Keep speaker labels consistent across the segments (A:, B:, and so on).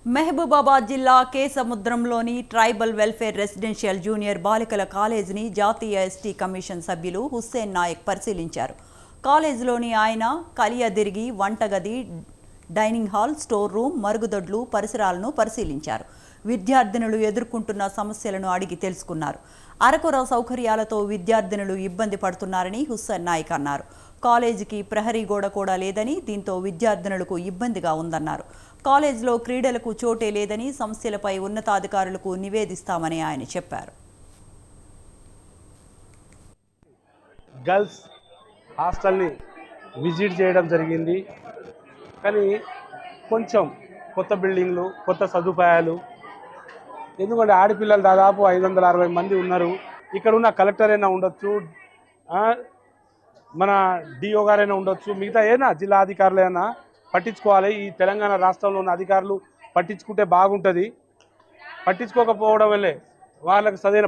A: మహబూబాబాద్ జిల్లా కేసముద్రంలోని tribal welfare residential junior బాలికల కాలేజీని జాతీయ ఎస్టీ కమిషన్ సభ్యులు హుస్సేన్ నాయక్ పరిశీలించారు. కాలేజీలోని ఆయన కలియదిరిగి వంటగది, డైనింగ్ హాల్, స్టోర్ రూమ్, మరుగుదొడ్లు, పరిసరాలను పరిశీలించారు. విద్యార్థినులు ఎదుర్కొంటున్న సమస్యలను అడిగి తెలుసుకున్నారు. అరకొర సౌకర్యాలతో విద్యార్థినులు ఇబ్బంది పడుతున్నారని హుస్సేన్ నాయక్ అన్నారు. కాలేజీకి ప్రహరీ గోడ కూడా లేదని, దీంతో విద్యార్థినులకు ఇబ్బందిగా ఉందన్నారు. కాలేజీలో క్రీడలకు చోటే లేదని, సమస్యలపై ఉన్నతాధికారులకు నివేదిస్తామని ఆయన చెప్పారు.
B: గర్ల్స్ హాస్టల్ని విజిట్ చేయడం జరిగింది. కానీ కొంచెం కొత్త బిల్డింగ్లు, కొత్త సదుపాయాలు, ఎందుకంటే ఆడపిల్లలు దాదాపు 560 మంది ఉన్నారు. ఇక్కడ ఉన్న కలెక్టర్ అయినా ఉండొచ్చు, మన డిఓ గారైనా ఉండొచ్చు, మిగతా ఏనా జిల్లా అధికారులైనా పట్టించుకోవాలి. ఈ తెలంగాణ రాష్ట్రంలో ఉన్న అధికారులు పట్టించుకుంటే బాగుంటుంది. పట్టించుకోకపోవడం వల్లే వాళ్ళకి సరైన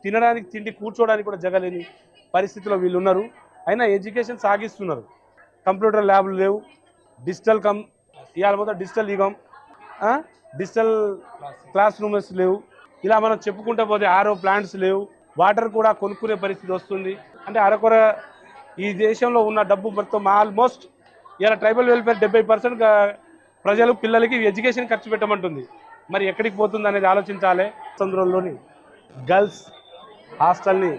B: తినడానికి, తిండి, కూర్చోవడానికి కూడా జగలేని పరిస్థితిలో వీళ్ళు ఉన్నారు. అయినా ఎడ్యుకేషన్ సాగిస్తున్నారు. కంప్యూటర్ ల్యాబ్లు లేవు, డిజిటల్ ఇవాళ మొత్తం డిజిటల్ యుగం, డిజిటల్ క్లాస్ రూమ్స్ లేవు. ఇలా మనం చెప్పుకుంటూ పోతే ఆరో ప్లాంట్స్ లేవు. వాటర్ కూడా కొనుక్కునే పరిస్థితి వస్తుంది. అంటే అరకొర ఈ దేశంలో ఉన్న డబ్బు మొత్తం ఆల్మోస్ట్ ఇలా ట్రైబల్ వెల్ఫేర్ 70% ప్రజలు పిల్లలకి ఎడ్యుకేషన్ ఖర్చు పెట్టమంటుంది. మరి ఎక్కడికి పోతుంది అనేది ఆలోచించాలి. చంద్రంలోని గర్ల్స్ హాస్టల్ని